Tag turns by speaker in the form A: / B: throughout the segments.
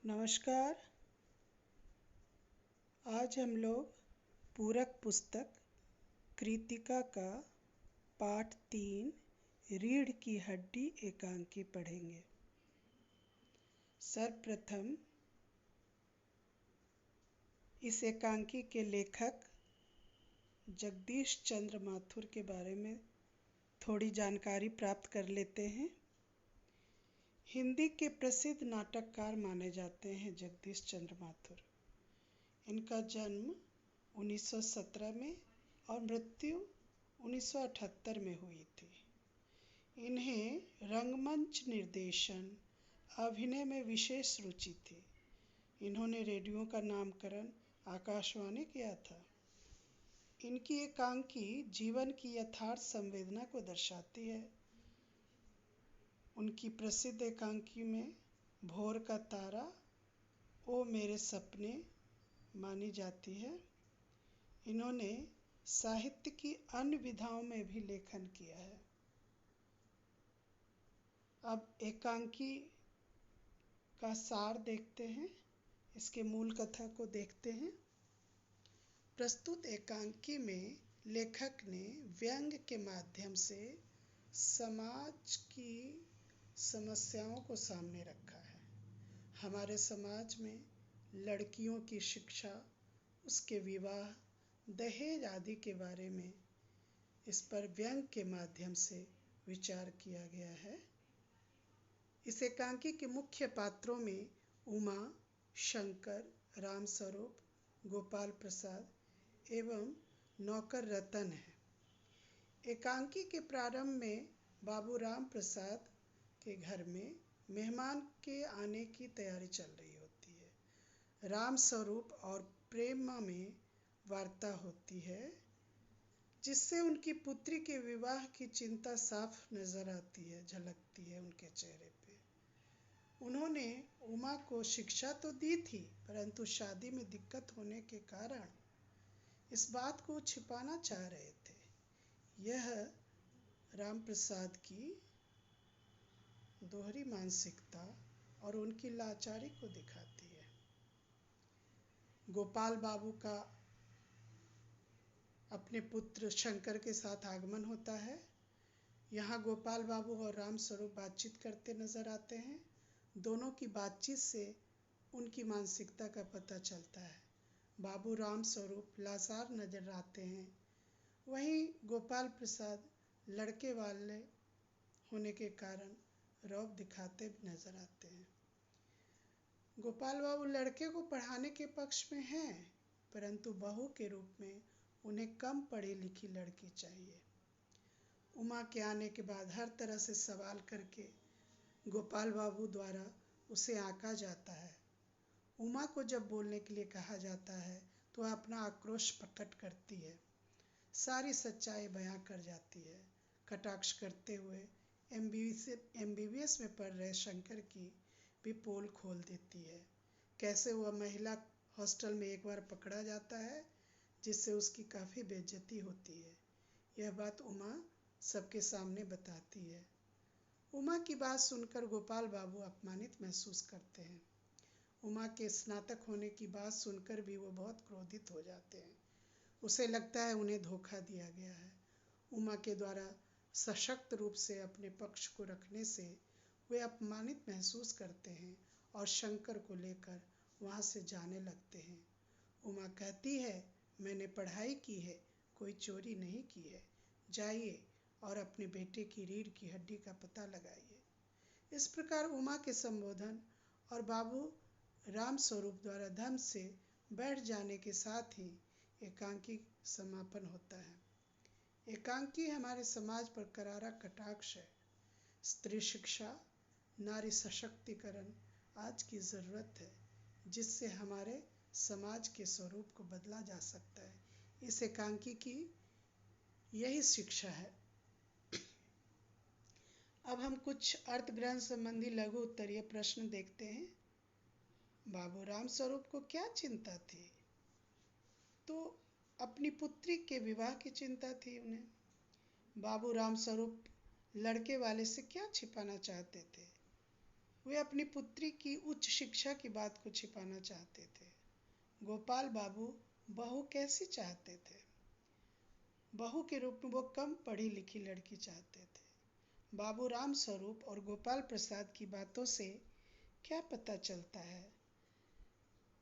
A: नमस्कार। आज हम लोग पूरक पुस्तक कृतिका का पाठ 3 रीढ़ की हड्डी एकांकी पढ़ेंगे। सर्वप्रथम इस एकांकी के लेखक जगदीश चंद्र माथुर के बारे में थोड़ी जानकारी प्राप्त कर लेते हैं। हिंदी के प्रसिद्ध नाटककार माने जाते हैं जगदीश चंद्र माथुर। इनका जन्म 1917 में और मृत्यु 1978 में हुई थी। इन्हें रंगमंच निर्देशन, अभिनय में विशेष रुचि थी। इन्होंने रेडियो का नामकरण आकाशवाणी किया था। इनकी एकांकी जीवन की यथार्थ संवेदना को दर्शाती है। उनकी प्रसिद्ध एकांकी में भोर का तारा, ओ मेरे सपने मानी जाती है। इन्होंने साहित्य की अन्य विधाओं में भी लेखन किया है। अब एकांकी का सार देखते हैं, इसके मूल कथा को देखते हैं। प्रस्तुत एकांकी में लेखक ने व्यंग्य के माध्यम से समाज की समस्याओं को सामने रखा है। हमारे समाज में लड़कियों की शिक्षा, उसके विवाह, दहेज आदि के बारे में इस पर व्यंग्य के माध्यम से विचार किया गया है। इस एकांकी के मुख्य पात्रों में उमा, शंकर, रामस्वरूप, गोपाल प्रसाद एवं नौकर रतन है। एकांकी के प्रारंभ में बाबू राम प्रसाद के घर में मेहमान के आने की तैयारी चल रही होती है। रामस्वरूप और प्रेमा में वार्ता होती है, जिससे उनकी पुत्री के विवाह की चिंता साफ नजर आती है, झलकती है उनके चेहरे पे। उन्होंने उमा को शिक्षा तो दी थी, परंतु शादी में दिक्कत होने के कारण इस बात को छिपाना चाह रहे थे। यह राम प्रसाद की दोहरी मानसिकता और उनकी लाचारी को दिखाती है। गोपाल बाबू का अपने पुत्र शंकर के साथ आगमन होता है। यहाँ गोपाल बाबू और रामस्वरूप बातचीत करते नजर आते हैं। दोनों की बातचीत से उनकी मानसिकता का पता चलता है। बाबू रामस्वरूप लाचार नजर आते हैं, वहीं गोपाल प्रसाद लड़के वाले होने के कारण रौब दिखाते नजर आते हैं। गोपाल बाबू लड़के को पढ़ाने के पक्ष में हैं, परंतु बहू के रूप में उन्हें कम पढ़ी लिखी लड़की चाहिए। उमा के आने के बाद हर तरह से सवाल करके गोपाल बाबू द्वारा उसे आंका जाता है। उमा को जब बोलने के लिए कहा जाता है तो वह अपना आक्रोश प्रकट करती है, सारी सच्चाई बयां कर जाती है। कटाक्ष करते हुए MBBS में पढ़ रहे शंकर की भी पोल खोल देती है। कैसे वह महिला हॉस्टल में एक बार पकड़ा जाता है, जिससे उसकी काफ़ी बेइज्जती होती है। यह बात उमा सबके सामने बताती है। उमा की बात सुनकर गोपाल बाबू अपमानित महसूस करते हैं। उमा के स्नातक होने की बात सुनकर भी वो बहुत क्रोधित हो जाते हैं। उसे लगता है उन्हें धोखा दिया गया है। उमा के द्वारा सशक्त रूप से अपने पक्ष को रखने से वे अपमानित महसूस करते हैं और शंकर को लेकर वहाँ से जाने लगते हैं। उमा कहती है, मैंने पढ़ाई की है, कोई चोरी नहीं की है। जाइए और अपने बेटे की रीढ़ की हड्डी का पता लगाइए। इस प्रकार उमा के संबोधन और बाबू रामस्वरूप द्वारा धम से बैठ जाने के साथ ही एकांकी समापन होता है। एकांकी हमारे समाज पर करारा कटाक्ष है। स्त्री शिक्षा, नारी सशक्तिकरण आज की ज़रूरत है, जिससे हमारे समाज के स्वरूप को बदला जा सकता है। इस एकांकी की यही शिक्षा है। अब हम कुछ अर्थ ग्रहण संबंधी लघु उत्तरीय प्रश्न देखते हैं। बाबू रामस्वरूप को क्या चिंता थी? तो अपनी पुत्री के विवाह की चिंता थी उन्हें। बाबू रामस्वरूप लड़के वाले से क्या छिपाना चाहते थे? वे अपनी पुत्री की उच्च शिक्षा की बात को छिपाना चाहते थे। गोपाल बाबू बहू कैसी चाहते थे? बहू के रूप में वो कम पढ़ी लिखी लड़की चाहते थे। बाबू राम स्वरूप और गोपाल प्रसाद की बातों से क्या पता चलता है?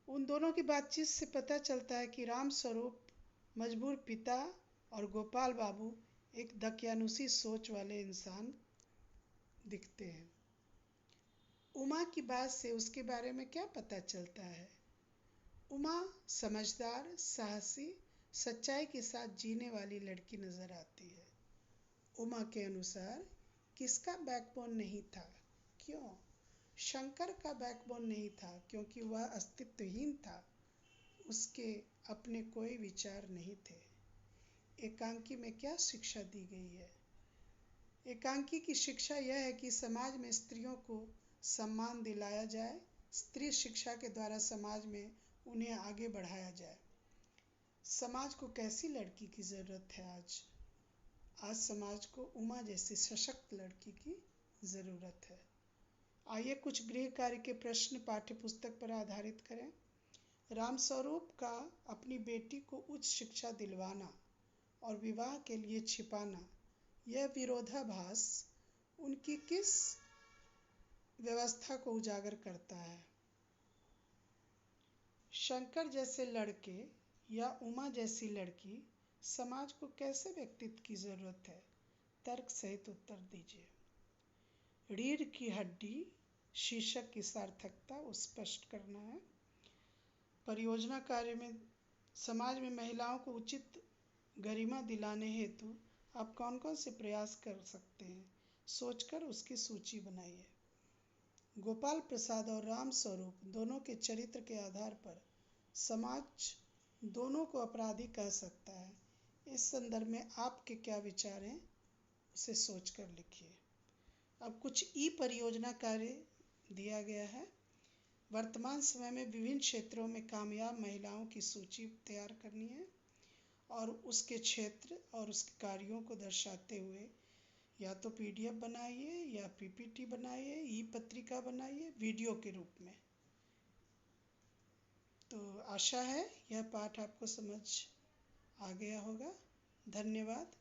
A: उन दोनों की बातचीत से पता चलता है कि राम स्वरूप मजबूर पिता और गोपाल बाबू एक दकियानुसी सोच वाले इंसान दिखते हैं। उमा की बात से उसके बारे में क्या पता चलता है? उमा समझदार, साहसी, सच्चाई के साथ जीने वाली लड़की नजर आती है। उमा के अनुसार किसका बैकबोन नहीं था? क्यों? शंकर का बैकबोन नहीं था क्योंकि वह अस्तित्वहीन था। उसके अपने कोई विचार नहीं थे। एकांकी में क्या शिक्षा दी गई है? एकांकी की शिक्षा यह है कि समाज में स्त्रियों को सम्मान दिलाया जाए, स्त्री शिक्षा के द्वारा समाज में उन्हें आगे बढ़ाया जाए। समाज को कैसी लड़की की ज़रूरत है आज? आज समाज को उमा जैसी सशक्त लड़की की ज़रूरत है। आइए कुछ गृह कार्य के प्रश्न पाठ्य पुस्तक पर आधारित करें। रामस्वरूप का अपनी बेटी को उच्च शिक्षा दिलवाना और विवाह के लिए छिपाना, यह विरोधाभास उनकी किस व्यवस्था को उजागर करता है? शंकर जैसे लड़के या उमा जैसी लड़की समाज को कैसे व्यक्तित्व की जरूरत है? तर्क सहित उत्तर दीजिए। रीढ़ की हड्डी शीर्षक की सार्थकता स्पष्ट करना है। परियोजना कार्य में समाज में महिलाओं को उचित गरिमा दिलाने हेतु आप कौन कौन से प्रयास कर सकते हैं? सोचकर उसकी सूची बनाइए। गोपाल प्रसाद और राम स्वरूप दोनों के चरित्र के आधार पर समाज दोनों को अपराधी कह सकता है। इस संदर्भ में आपके क्या विचार हैं, उसे सोचकर लिखिए। अब कुछ ई परियोजना कार्य दिया गया है। वर्तमान समय में विभिन्न क्षेत्रों में कामयाब महिलाओं की सूची तैयार करनी है और उसके क्षेत्र और उसके कार्यों को दर्शाते हुए या तो पीडीएफ बनाइए या पीपीटी बनाइए, ई पत्रिका बनाइए वीडियो के रूप में। तो आशा है यह पाठ आपको समझ आ गया होगा। धन्यवाद।